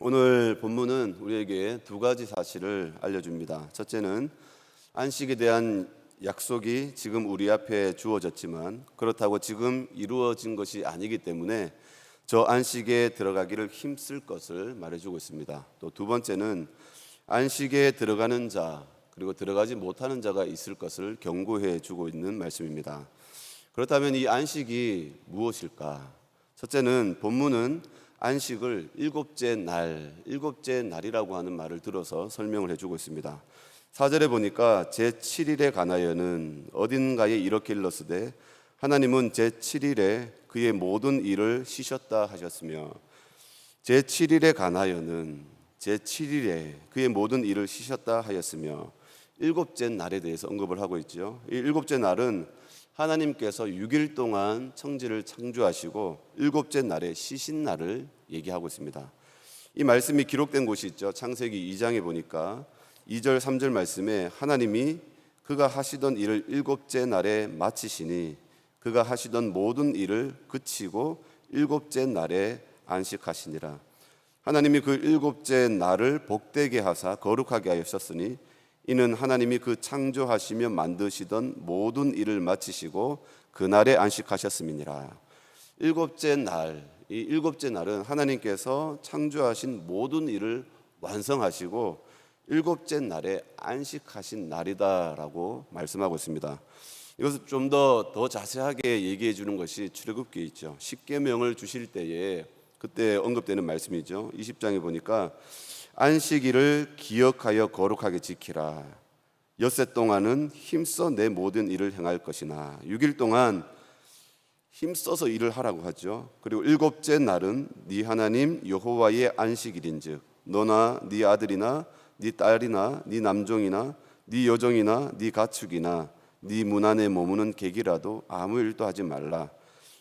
오늘 본문은 우리에게 두 가지 사실을 알려줍니다. 첫째는 안식에 대한 약속이 지금 우리 앞에 주어졌지만 그렇다고 지금 이루어진 것이 아니기 때문에 저 안식에 들어가기를 힘쓸 것을 말해주고 있습니다. 또 두 번째는 안식에 들어가는 자 그리고 들어가지 못하는 자가 있을 것을 경고해 주고 있는 말씀입니다. 그렇다면 이 안식이 무엇일까? 첫째는 본문은 안식을 일곱째 날이라고 하는 말을 들어서 설명을 해주고 있습니다. 4절에 보니까 제7일에 관하여는 어딘가에 이렇게 일렀으되 하나님은 제7일에 그의 모든 일을 쉬셨다 하셨으며 제7일에 관하여는 제7일에 그의 모든 일을 쉬셨다 하였으며 일곱째 날에 대해서 언급을 하고 있죠. 이 일곱째 날은 하나님께서 6일 동안 천지를 창조하시고 일곱째 날에 쉬신 날을 얘기하고 있습니다. 이 말씀이 기록된 곳이 있죠. 창세기 2장에 보니까 2절 3절 말씀에 하나님이 그가 하시던 일을 일곱째 날에 마치시니 그가 하시던 모든 일을 그치고 일곱째 날에 안식하시니라. 하나님이 그 일곱째 날을 복되게 하사 거룩하게 하셨으니 이는 하나님이 그 창조하시며 만드시던 모든 일을 마치시고 그날에 안식하셨음이니라. 일곱째 날, 이 일곱째 날은 하나님께서 창조하신 모든 일을 완성하시고 일곱째 날에 안식하신 날이다라고 말씀하고 있습니다. 이것을 좀 더 자세하게 얘기해 주는 것이 출애굽기에 있죠. 십계명을 주실 때에 그때 언급되는 말씀이죠. 20장에 보니까 안식일을 기억하여 거룩하게 지키라. 엿새 동안은 힘써 내 모든 일을 행할 것이나 6일 동안 힘써서 일을 하라고 하죠. 그리고 일곱째 날은 네 하나님 여호와의 안식일인즉 너나 네 아들이나 네 딸이나 네 남종이나 네 여종이나 네 가축이나 네 문 안에 머무는 객이라도 아무 일도 하지 말라.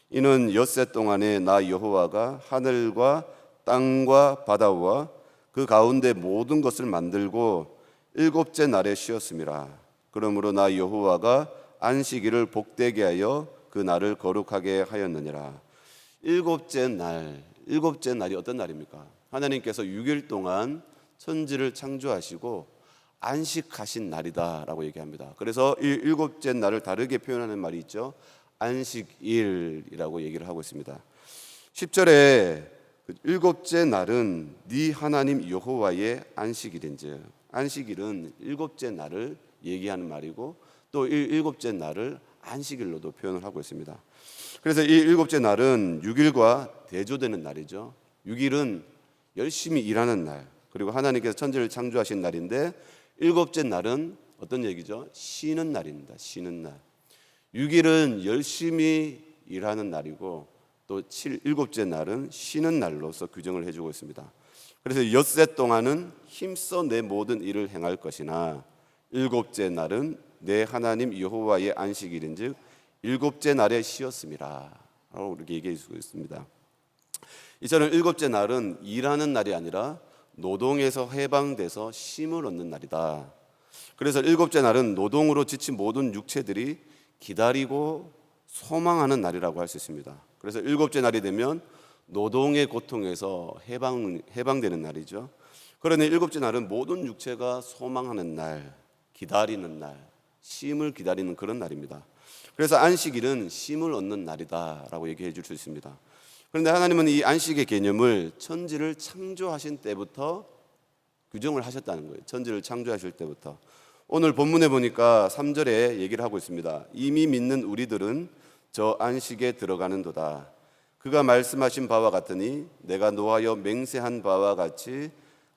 이는 엿새 동안에 나 여호와가 하늘과 땅과 바다와 그 가운데 모든 것을 만들고 일곱째 날에 쉬었음이라. 그러므로 나 여호와가 안식일을 복되게 하여 그 날을 거룩하게 하였느니라. 일곱째 날이 어떤 날입니까? 하나님께서 6일 동안 천지를 창조하시고 안식하신 날이다라고 얘기합니다. 그래서 이 일곱째 날을 다르게 표현하는 말이 있죠. 안식일이라고 얘기를 하고 있습니다. 10절에 일곱째 날은 네 하나님 여호와의 안식일인즉, 안식일은 일곱째 날을 얘기하는 말이고 또 일곱째 날을 안식일로도 표현을 하고 있습니다. 그래서 이 일곱째 날은 6일과 대조되는 날이죠. 6일은 열심히 일하는 날, 그리고 하나님께서 천지를 창조하신 날인데 일곱째 날은 어떤 얘기죠? 쉬는 날입니다. 쉬는 날. 6일은 열심히 일하는 날이고 또 일곱째 날은 쉬는 날로서 규정을 해주고 있습니다. 그래서 엿새 동안은 힘써 내 모든 일을 행할 것이나 일곱째 날은 내 하나님 여호와의 안식일인즉 일곱째 날에 쉬었음이라 라고 이렇게 얘기해 주고 있습니다. 이처럼 일곱째 날은 일하는 날이 아니라 노동에서 해방돼서 쉼을 얻는 날이다. 그래서 일곱째 날은 노동으로 지친 모든 육체들이 기다리고 소망하는 날이라고 할 수 있습니다. 그래서 일곱째 날이 되면 노동의 고통에서 해방되는 날이죠. 그러니 일곱째 날은 모든 육체가 소망하는 날, 기다리는 날, 쉼을 기다리는 그런 날입니다. 그래서 안식일은 쉼을 얻는 날이다라고 얘기해 줄 수 있습니다. 그런데 하나님은 이 안식의 개념을 천지를 창조하신 때부터 규정을 하셨다는 거예요. 천지를 창조하실 때부터. 오늘 본문에 보니까 3절에 얘기를 하고 있습니다. 이미 믿는 우리들은 저 안식에 들어가는도다. 그가 말씀하신 바와 같으니 내가 노하여 맹세한 바와 같이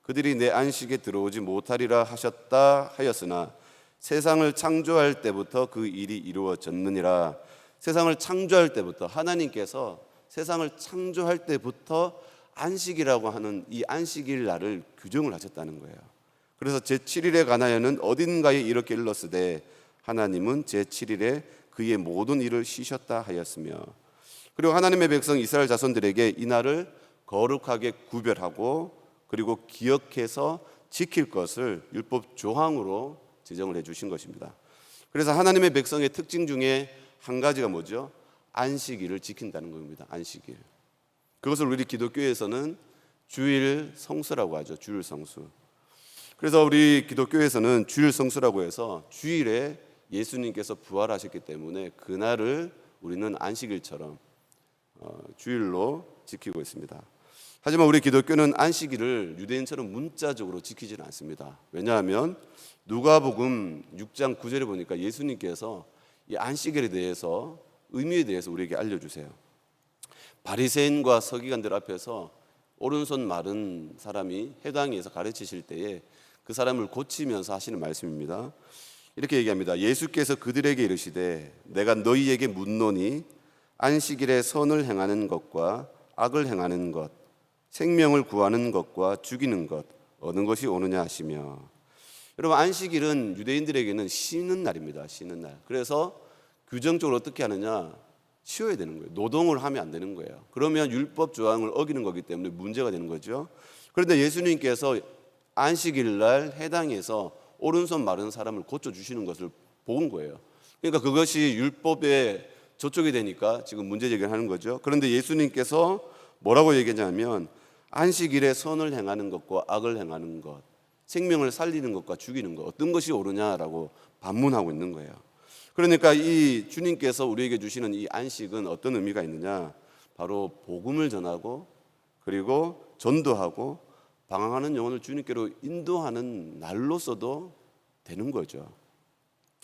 그들이 내 안식에 들어오지 못하리라 하셨다 하였으나 세상을 창조할 때부터 그 일이 이루어졌느니라. 세상을 창조할 때부터 하나님께서 세상을 창조할 때부터 안식이라고 하는 이 안식일 날을 규정을 하셨다는 거예요. 그래서 제7일에 관하여는 어딘가에 이렇게 일렀으되 하나님은 제7일에 그의 모든 일을 쉬셨다 하였으며, 그리고 하나님의 백성 이스라엘 자손들에게 이 날을 거룩하게 구별하고 그리고 기억해서 지킬 것을 율법 조항으로 지정을 해주신 것입니다. 그래서 하나님의 백성의 특징 중에 한 가지가 뭐죠? 안식일을 지킨다는 겁니다. 안식일. 그것을 우리 기독교에서는 주일 성수라고 하죠. 주일 성수. 그래서 우리 기독교에서는 주일 성수라고 해서 주일에 예수님께서 부활하셨기 때문에 그날을 우리는 안식일처럼 주일로 지키고 있습니다. 하지만 우리 기독교는 안식일을 유대인처럼 문자적으로 지키지는 않습니다. 왜냐하면 누가복음 6장 9절에 보니까 예수님께서 이 안식일에 대해서 의미에 대해서 우리에게 알려주세요. 바리새인과 서기관들 앞에서 오른손 마른 사람이 회당에서 가르치실 때에 그 사람을 고치면서 하시는 말씀입니다. 이렇게 얘기합니다. 예수께서 그들에게 이르시되 내가 너희에게 묻노니 안식일에 선을 행하는 것과 악을 행하는 것, 생명을 구하는 것과 죽이는 것 어느 것이 옳으냐 하시며. 여러분, 안식일은 유대인들에게는 쉬는 날입니다. 쉬는 날. 그래서 규정적으로 어떻게 하느냐, 쉬어야 되는 거예요. 노동을 하면 안 되는 거예요. 그러면 율법 조항을 어기는 거기 때문에 문제가 되는 거죠. 그런데 예수님께서 안식일 날 해당해서 오른손 마른 사람을 고쳐주시는 것을 본 거예요. 그러니까 그것이 율법에 저촉이 되니까 지금 문제 제기를 하는 거죠. 그런데 예수님께서 뭐라고 얘기하냐면 안식일에 선을 행하는 것과 악을 행하는 것, 생명을 살리는 것과 죽이는 것 어떤 것이 옳으냐라고 반문하고 있는 거예요. 그러니까 이 주님께서 우리에게 주시는 이 안식은 어떤 의미가 있느냐, 바로 복음을 전하고 그리고 전도하고 방황하는 영혼을 주님께로 인도하는 날로서도 되는 거죠.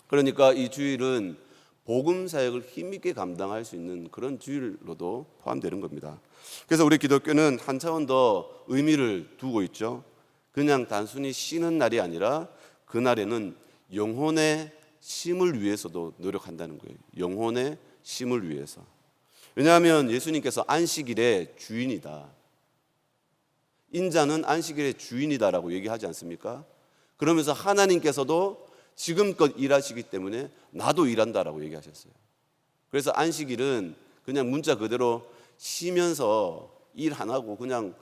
그러니까 이 주일은 복음 사역을 힘있게 감당할 수 있는 그런 주일로도 포함되는 겁니다. 그래서 우리 기독교는 한 차원 더 의미를 두고 있죠. 그냥 단순히 쉬는 날이 아니라 그날에는 영혼의 쉼을 위해서도 노력한다는 거예요. 영혼의 쉼을 위해서. 왜냐하면 예수님께서 안식일의 주인이다, 인자는 안식일의 주인이다라고 얘기하지 않습니까? 그러면서 하나님께서도 지금껏 일하시기 때문에 나도 일한다라고 얘기하셨어요. 그래서 안식일은 그냥 문자 그대로 쉬면서 일 안 하고 그냥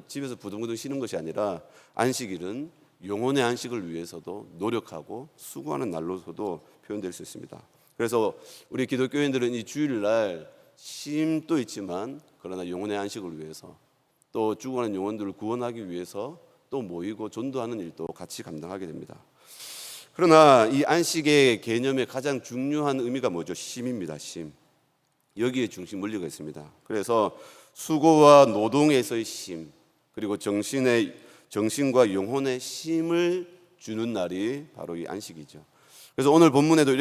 집에서 부둥부둥 쉬는 것이 아니라 안식일은 영혼의 안식을 위해서도 노력하고 수고하는 날로서도 표현될 수 있습니다. 그래서 우리 기독교인들은 이 주일날 쉼도 있지만 그러나 영혼의 안식을 위해서 또 죽어가는 영혼들을 구원하기 위해서 또 모이고 전도하는 일도 같이 감당하게 됩니다. 그러나 이 안식의 개념의 가장 중요한 의미가 뭐죠? 쉼입니다. 쉼. 여기에 중심 원리가 있습니다. 그래서 수고와 노동에서의 쉼, 그리고 정신과 영혼의 쉼을 주는 날이 바로 이 안식이죠. 그래서 오늘 본문에도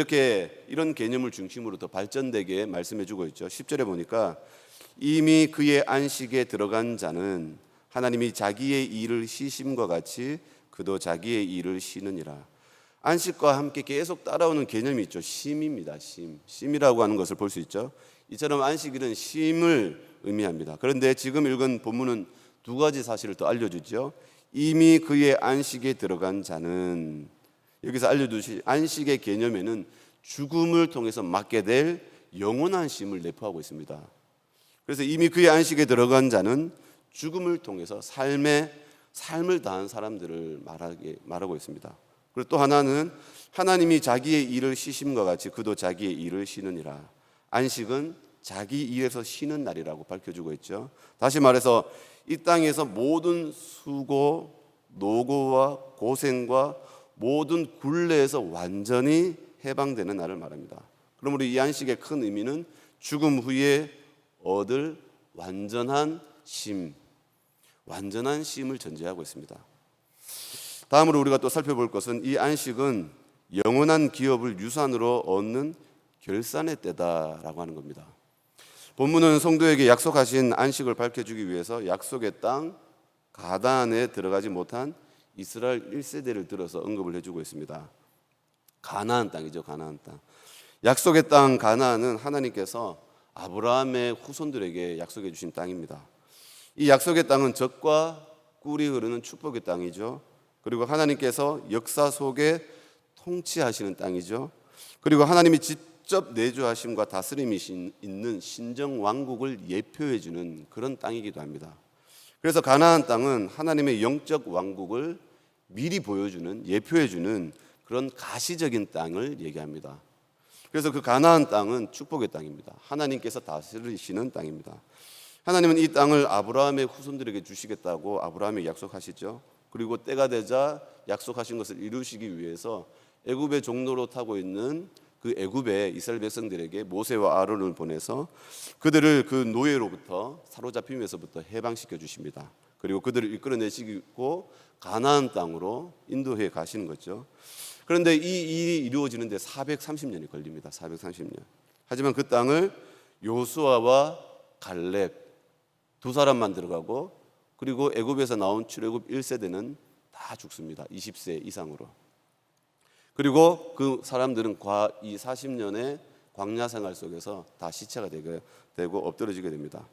이런 개념을 중심으로 더 발전되게 말씀해주고 있죠. 10절에 보니까 이미 그의 안식에 들어간 자는 하나님이 자기의 일을 쉬심과 같이 그도 자기의 일을 쉬느니라. 안식과 함께 계속 따라오는 개념이 있죠. 쉼입니다. 쉼이라고 하는 것을 볼 수 있죠. 이처럼 안식일은 쉼을 의미합니다. 그런데 지금 읽은 본문은 두 가지 사실을 또 알려주죠. 이미 그의 안식에 들어간 자는, 여기서 알려주신 안식의 개념에는 죽음을 통해서 맡게 될 영원한 쉼을 내포하고 있습니다. 그래서 이미 그의 안식에 들어간 자는 죽음을 통해서 삶을 다한 사람들을 말하고 있습니다. 그리고 또 하나는 하나님이 자기의 일을 쉬심과 같이 그도 자기의 일을 쉬느니라. 안식은 자기 일에서 쉬는 날이라고 밝혀주고 있죠. 다시 말해서 이 땅에서 모든 수고, 노고와 고생과 모든 굴레에서 완전히 해방되는 날을 말합니다. 그러므로 이 안식의 큰 의미는 죽음 후에 얻을 완전한 쉼을 전제하고 있습니다. 다음으로 우리가 또 살펴볼 것은 이 안식은 영원한 기업을 유산으로 얻는 결산의 때다라고 하는 겁니다. 본문은 성도에게 약속하신 안식을 밝혀주기 위해서 약속의 땅 가나안에 들어가지 못한 이스라엘 1세대를 들어서 언급을 해주고 있습니다. 가나안 땅이죠. 가나안 땅. 약속의 땅 가나안은 하나님께서 아브라함의 후손들에게 약속해 주신 땅입니다. 이 약속의 땅은 젖과 꿀이 흐르는 축복의 땅이죠. 그리고 하나님께서 역사 속에 통치하시는 땅이죠. 그리고 하나님이 직접 내주하심과 다스림이 있는 신정 왕국을 예표해 주는 그런 땅이기도 합니다. 그래서 가나안 땅은 하나님의 영적 왕국을 미리 보여주는, 예표해 주는 그런 가시적인 땅을 얘기합니다. 그래서 그 가나안 땅은 축복의 땅입니다. 하나님께서 다스리시는 땅입니다. 하나님은 이 땅을 아브라함의 후손들에게 주시겠다고 아브라함에게 약속하시죠. 그리고 때가 되자 약속하신 것을 이루시기 위해서 애굽의 종로로 타고 있는 그 애굽의 이스라엘 백성들에게 모세와 아론을 보내서 그들을 그 노예로부터 사로잡힘에서부터 해방시켜 주십니다. 그리고 그들을 이끌어내시고 가나안 땅으로 인도해 가시는 거죠. 그런데 이 일이 이루어지는데 430년이 걸립니다. 430년. 하지만 그 땅을 요수아와 갈렙 두 사람만 들어가고, 그리고 애굽에서 나온 출애굽 1세대는 다 죽습니다. 20세 이상으로. 그리고 그 사람들은 이 40년의 광야 생활 속에서 다 시체가 되고 엎드러지게 됩니다.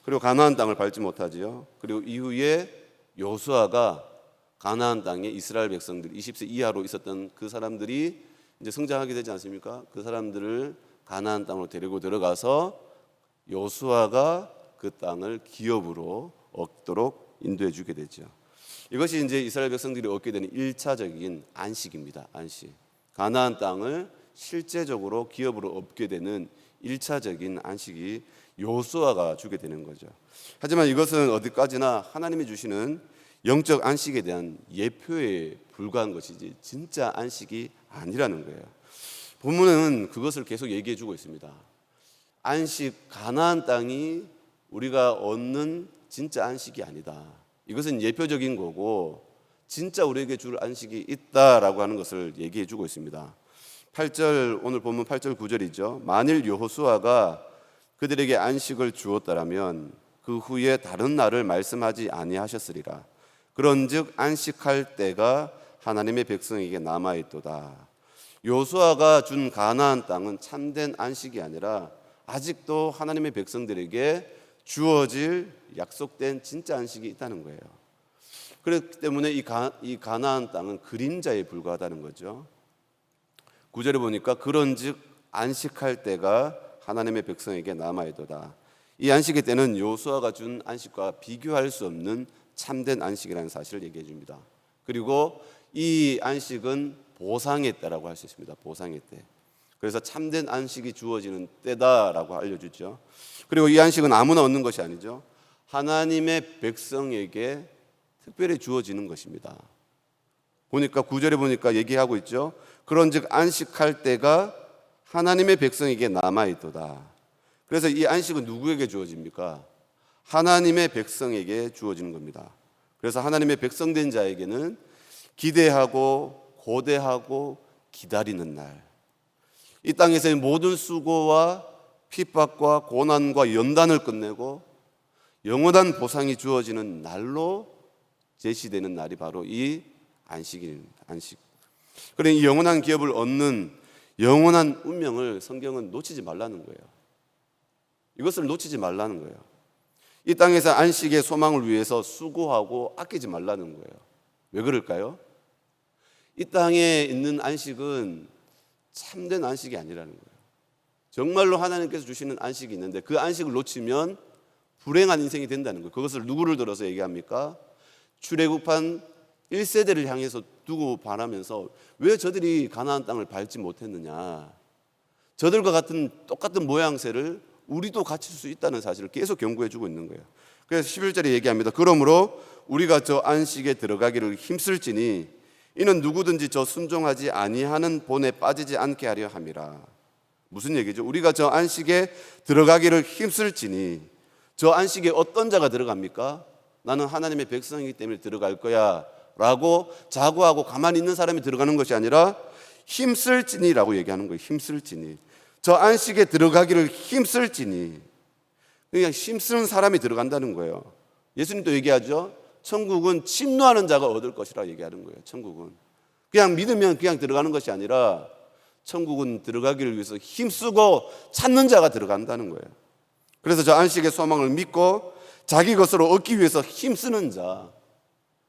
그리고 가나안 땅을 밟지 못하지요. 그리고 이후에 요수아가 가나안 땅에 이스라엘 백성들 20세 이하로 있었던 그 사람들이 이제 성장하게 되지 않습니까? 그 사람들을 가나안 땅으로 데리고 들어가서 요수아가 그 땅을 기업으로 얻도록 인도해 주게 되죠. 이것이 이제 이스라엘 백성들이 얻게 되는 1차적인 안식입니다. 안식. 가나안 땅을 실제적으로 기업으로 얻게 되는 1차적인 안식이 요수아가 주게 되는 거죠. 하지만 이것은 어디까지나 하나님이 주시는 영적 안식에 대한 예표에 불과한 것이지 진짜 안식이 아니라는 거예요. 본문은 그것을 계속 얘기해 주고 있습니다. 안식, 가나안 땅이 우리가 얻는 진짜 안식이 아니다. 이것은 예표적인 거고 진짜 우리에게 줄 안식이 있다라고 하는 것을 얘기해 주고 있습니다. 8절, 오늘 본문 8절 9절이죠. 만일 여호수아가 그들에게 안식을 주었다라면 그 후에 다른 날을 말씀하지 아니하셨으리라. 그런즉 안식할 때가 하나님의 백성에게 남아있도다. 여호수아가 준 가나안 땅은 참된 안식이 아니라 아직도 하나님의 백성들에게 주어질 약속된 진짜 안식이 있다는 거예요. 그렇기 때문에 이 가나안 땅은 그림자에 불과하다는 거죠. 9절에 보니까 그런즉 안식할 때가 하나님의 백성에게 남아있도다. 이 안식의 때는 여호수아가 준 안식과 비교할 수 없는 참된 안식이라는 사실을 얘기해 줍니다. 그리고 이 안식은 보상의 때라고 할 수 있습니다. 보상의 때. 그래서 참된 안식이 주어지는 때다라고 알려주죠. 그리고 이 안식은 아무나 얻는 것이 아니죠. 하나님의 백성에게 특별히 주어지는 것입니다. 보니까 9절에 보니까 얘기하고 있죠. 그런즉 안식할 때가 하나님의 백성에게 남아있도다. 그래서 이 안식은 누구에게 주어집니까? 하나님의 백성에게 주어지는 겁니다. 그래서 하나님의 백성된 자에게는 기대하고 고대하고 기다리는 날, 이 땅에서의 모든 수고와 핍박과 고난과 연단을 끝내고 영원한 보상이 주어지는 날로 제시되는 날이 바로 이 안식입니다. 안식. 그러니 이 영원한 기업을 얻는 영원한 운명을 성경은 놓치지 말라는 거예요. 이것을 놓치지 말라는 거예요. 이 땅에서 안식의 소망을 위해서 수고하고 아끼지 말라는 거예요. 왜 그럴까요? 이 땅에 있는 안식은 참된 안식이 아니라는 거예요. 정말로 하나님께서 주시는 안식이 있는데 그 안식을 놓치면 불행한 인생이 된다는 거예요. 그것을 누구를 들어서 얘기합니까? 출애굽한 1세대를 향해서 두고 바라면서 왜 저들이 가나안 땅을 밟지 못했느냐, 저들과 같은 똑같은 모양새를 우리도 갖출 수 있다는 사실을 계속 경고해 주고 있는 거예요. 그래서 11절에 얘기합니다. 그러므로 우리가 저 안식에 들어가기를 힘쓸지니 이는 누구든지 저 순종하지 아니하는 본에 빠지지 않게 하려 함이라. 무슨 얘기죠? 우리가 저 안식에 들어가기를 힘쓸지니, 저 안식에 어떤 자가 들어갑니까? 나는 하나님의 백성이기 때문에 들어갈 거야 라고 자고하고 가만히 있는 사람이 들어가는 것이 아니라 힘쓸지니라고 얘기하는 거예요. 힘쓸지니. 저 안식에 들어가기를 힘쓸지니, 그냥 힘쓰는 사람이 들어간다는 거예요. 예수님도 얘기하죠. 천국은 침노하는 자가 얻을 것이라 얘기하는 거예요. 천국은 그냥 믿으면 그냥 들어가는 것이 아니라 천국은 들어가기를 위해서 힘쓰고 찾는 자가 들어간다는 거예요. 그래서 저 안식의 소망을 믿고 자기 것으로 얻기 위해서 힘쓰는 자,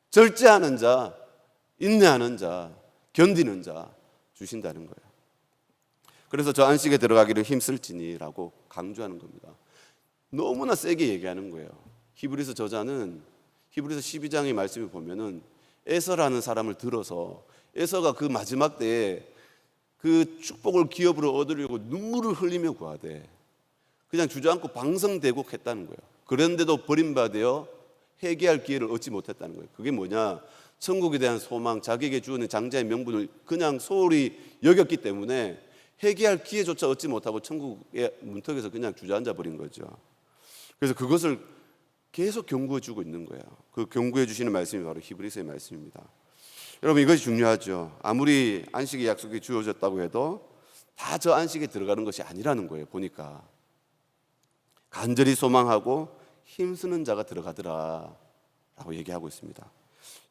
절제하는 자, 인내하는 자, 견디는 자 주신다는 거예요. 그래서 저 안식에 들어가기를 힘쓸지니라고 강조하는 겁니다. 너무나 세게 얘기하는 거예요. 히브리서 저자는 히브리서 12장의 말씀을 보면은 에서라는 사람을 들어서 에서가 그 마지막 때에 그 축복을 기업으로 얻으려고 눈물을 흘리며 구하되 그냥 주저앉고 방성대곡했다는 거예요. 그런데도 버림받아 회개할 기회를 얻지 못했다는 거예요. 그게 뭐냐? 천국에 대한 소망, 자기에게 주어진 장자의 명분을 그냥 소홀히 여겼기 때문에 회개할 기회조차 얻지 못하고 천국의 문턱에서 그냥 주저앉아 버린 거죠. 그래서 그것을 계속 경고해 주고 있는 거예요. 그 경고해 주시는 말씀이 바로 히브리서의 말씀입니다. 여러분, 이것이 중요하죠. 아무리 안식의 약속이 주어졌다고 해도 다 저 안식에 들어가는 것이 아니라는 거예요. 보니까 간절히 소망하고 힘쓰는 자가 들어가더라 라고 얘기하고 있습니다.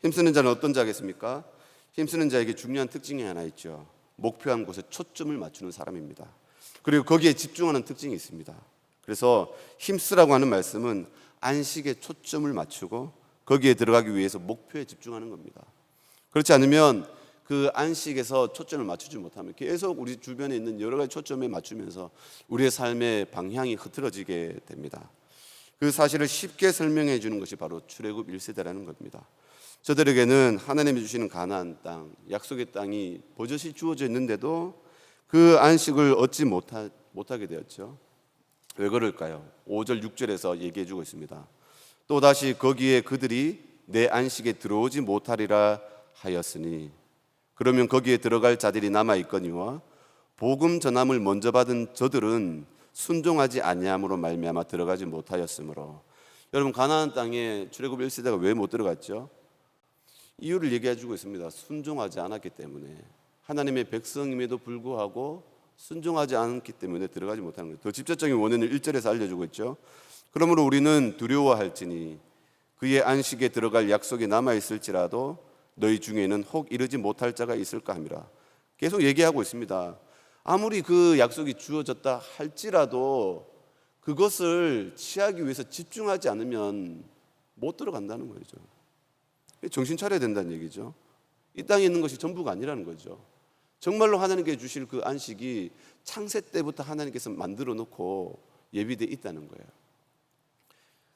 힘쓰는 자는 어떤 자겠습니까? 힘쓰는 자에게 중요한 특징이 하나 있죠. 목표한 곳에 초점을 맞추는 사람입니다. 그리고 거기에 집중하는 특징이 있습니다. 그래서 힘쓰라고 하는 말씀은 안식에 초점을 맞추고 거기에 들어가기 위해서 목표에 집중하는 겁니다. 그렇지 않으면 그 안식에서 초점을 맞추지 못하면 계속 우리 주변에 있는 여러 가지 초점에 맞추면서 우리의 삶의 방향이 흐트러지게 됩니다. 그 사실을 쉽게 설명해 주는 것이 바로 출애굽 1세대라는 겁니다. 저들에게는 하나님이 주시는 가나안 땅, 약속의 땅이 버젓이 주어져 있는데도 그 안식을 얻지 못하게 되었죠. 왜 그럴까요? 5절 6절에서 얘기해 주고 있습니다. 또다시 거기에 그들이 내 안식에 들어오지 못하리라 하였으니, 그러면 거기에 들어갈 자들이 남아있거니와 복음 전함을 먼저 받은 저들은 순종하지 아니함으로 말미암아 들어가지 못하였으므로. 여러분, 가나안 땅에 출애굽 1세대가 왜 못 들어갔죠? 이유를 얘기해 주고 있습니다. 순종하지 않았기 때문에. 하나님의 백성임에도 불구하고 순종하지 않기 때문에 들어가지 못하는 거예요. 더 직접적인 원인을 1절에서 알려주고 있죠. 그러므로 우리는 두려워할지니 그의 안식에 들어갈 약속이 남아있을지라도 너희 중에는 혹 이르지 못할 자가 있을까 함이라. 계속 얘기하고 있습니다. 아무리 그 약속이 주어졌다 할지라도 그것을 취하기 위해서 집중하지 않으면 못 들어간다는 거죠. 정신 차려야 된다는 얘기죠. 이 땅에 있는 것이 전부가 아니라는 거죠. 정말로 하나님께 주실 그 안식이 창세 때부터 하나님께서 만들어 놓고 예비되어 있다는 거예요.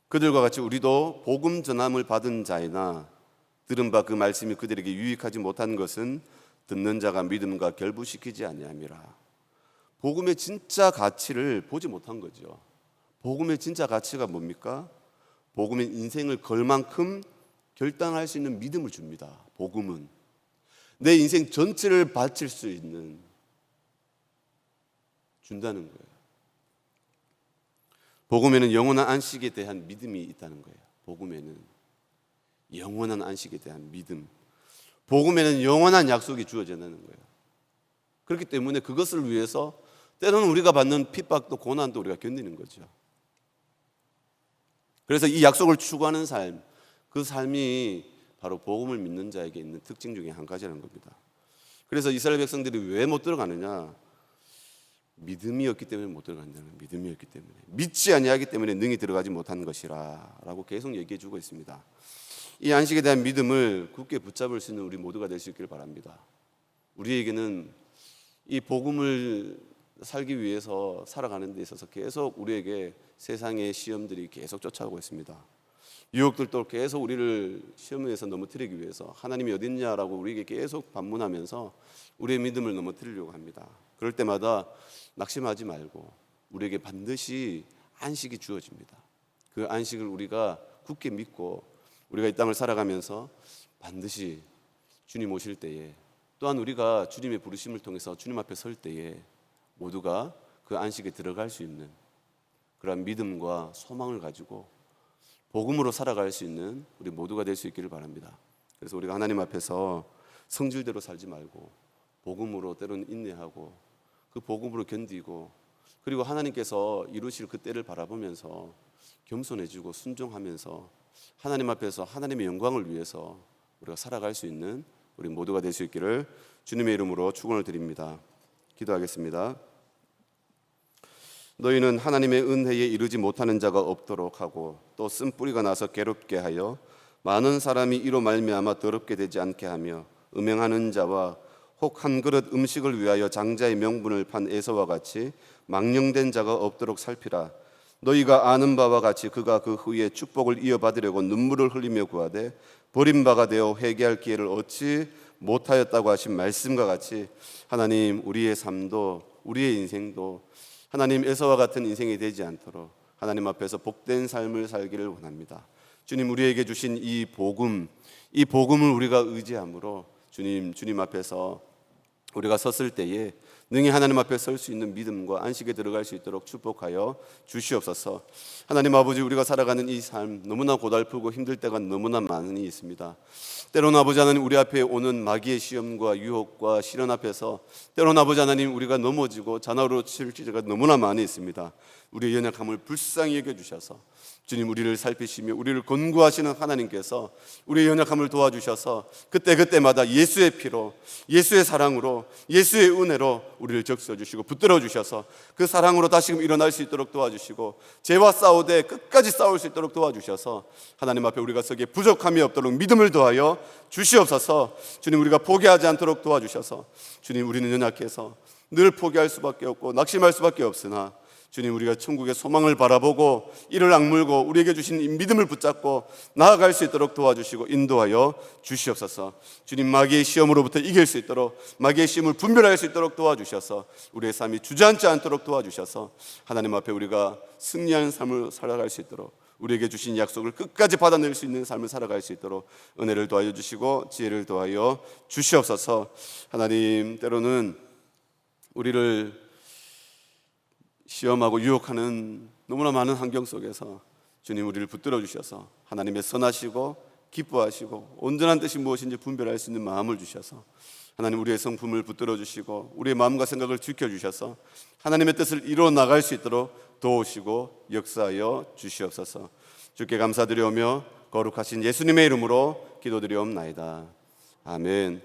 그들과 같이 우리도 복음 전함을 받은 자이나 들은 바 그 말씀이 그들에게 유익하지 못한 것은 듣는 자가 믿음과 결부시키지 아니함이라. 복음의 진짜 가치를 보지 못한 거죠. 복음의 진짜 가치가 뭡니까? 복음은 인생을 걸 만큼 결단할 수 있는 믿음을 줍니다. 복음은 내 인생 전체를 바칠 수 있는 준다는 거예요. 복음에는 영원한 안식에 대한 믿음이 있다는 거예요. 복음에는 영원한 안식에 대한 믿음, 복음에는 영원한 약속이 주어진다는 거예요. 그렇기 때문에 그것을 위해서 때로는 우리가 받는 핍박도 고난도 우리가 견디는 거죠. 그래서 이 약속을 추구하는 삶, 그 삶이 바로 복음을 믿는 자에게 있는 특징 중에 한 가지라는 겁니다. 그래서 이스라엘 백성들이 왜 못 들어가느냐? 믿음이 없기 때문에 못 들어간다는 거예요. 믿음이 없기 때문에, 믿지 아니하기 때문에 능히 들어가지 못한 것이라 라고 계속 얘기해 주고 있습니다. 이 안식에 대한 믿음을 굳게 붙잡을 수 있는 우리 모두가 될 수 있기를 바랍니다. 우리에게는 이 복음을 살기 위해서 살아가는 데 있어서 계속 우리에게 세상의 시험들이 계속 쫓아오고 있습니다. 유혹들도 계속 우리를 시험에서 넘어뜨리기 위해서 하나님이 어디 있냐라고 우리에게 계속 반문하면서 우리의 믿음을 넘어뜨리려고 합니다. 그럴 때마다 낙심하지 말고 우리에게 반드시 안식이 주어집니다. 그 안식을 우리가 굳게 믿고 우리가 이 땅을 살아가면서 반드시 주님 오실 때에, 또한 우리가 주님의 부르심을 통해서 주님 앞에 설 때에 모두가 그 안식에 들어갈 수 있는 그러한 믿음과 소망을 가지고 복음으로 살아갈 수 있는 우리 모두가 될 수 있기를 바랍니다. 그래서 우리가 하나님 앞에서 성질대로 살지 말고 복음으로 때로는 인내하고 그 복음으로 견디고, 그리고 하나님께서 이루실 그 때를 바라보면서 겸손해지고 순종하면서 하나님 앞에서 하나님의 영광을 위해서 우리가 살아갈 수 있는 우리 모두가 될 수 있기를 주님의 이름으로 축원을 드립니다. 기도하겠습니다. 너희는 하나님의 은혜에 이르지 못하는 자가 없도록 하고 또 쓴뿌리가 나서 괴롭게 하여 많은 사람이 이로 말미암아 더럽게 되지 않게 하며 음행하는 자와 혹 한 그릇 음식을 위하여 장자의 명분을 판 에서와 같이 망령된 자가 없도록 살피라. 너희가 아는 바와 같이 그가 그 후에 축복을 이어받으려고 눈물을 흘리며 구하되 버림바가 되어 회개할 기회를 얻지 못하였다고 하신 말씀과 같이 하나님, 우리의 삶도 우리의 인생도 하나님 에서와 같은 인생이 되지 않도록 하나님 앞에서 복된 삶을 살기를 원합니다. 주님 우리에게 주신 이 복음을 우리가 의지함으로 주님 앞에서 우리가 섰을 때에 능히 하나님 앞에 설 수 있는 믿음과 안식에 들어갈 수 있도록 축복하여 주시옵소서. 하나님 아버지, 우리가 살아가는 이 삶 너무나 고달프고 힘들 때가 너무나 많이 있습니다. 때로는 아버지 하나님, 우리 앞에 오는 마귀의 시험과 유혹과 시련 앞에서 때로는 아버지 하나님, 우리가 넘어지고 자나로 칠 때가 너무나 많이 있습니다. 우리의 연약함을 불쌍히 여겨주셔서 주님 우리를 살피시며 우리를 권고하시는 하나님께서 우리의 연약함을 도와주셔서 그때마다 예수의 피로, 예수의 사랑으로, 예수의 은혜로 우리를 적셔주시고 붙들어 주셔서 그 사랑으로 다시금 일어날 수 있도록 도와주시고 죄와 싸우되 끝까지 싸울 수 있도록 도와주셔서 하나님 앞에 우리가 서기에 부족함이 없도록 믿음을 더하여 주시옵소서. 주님 우리가 포기하지 않도록 도와주셔서 주님 우리는 연약해서 늘 포기할 수밖에 없고 낙심할 수밖에 없으나 주님 우리가 천국의 소망을 바라보고 이를 악물고 우리에게 주신 이 믿음을 붙잡고 나아갈 수 있도록 도와주시고 인도하여 주시옵소서. 주님 마귀의 시험으로부터 이길 수 있도록, 마귀의 시험을 분별할 수 있도록 도와주셔서 우리의 삶이 주저앉지 않도록 도와주셔서 하나님 앞에 우리가 승리하는 삶을 살아갈 수 있도록, 우리에게 주신 약속을 끝까지 받아낼 수 있는 삶을 살아갈 수 있도록 은혜를 도와여 주시고 지혜를 도와여 주시옵소서. 하나님, 때로는 우리를 시험하고 유혹하는 너무나 많은 환경 속에서 주님 우리를 붙들어 주셔서 하나님의 선하시고 기뻐하시고 온전한 뜻이 무엇인지 분별할 수 있는 마음을 주셔서 하나님 우리의 성품을 붙들어 주시고 우리의 마음과 생각을 지켜주셔서 하나님의 뜻을 이루어 나갈 수 있도록 도우시고 역사하여 주시옵소서. 주께 감사드리오며 거룩하신 예수님의 이름으로 기도드리옵나이다. 아멘.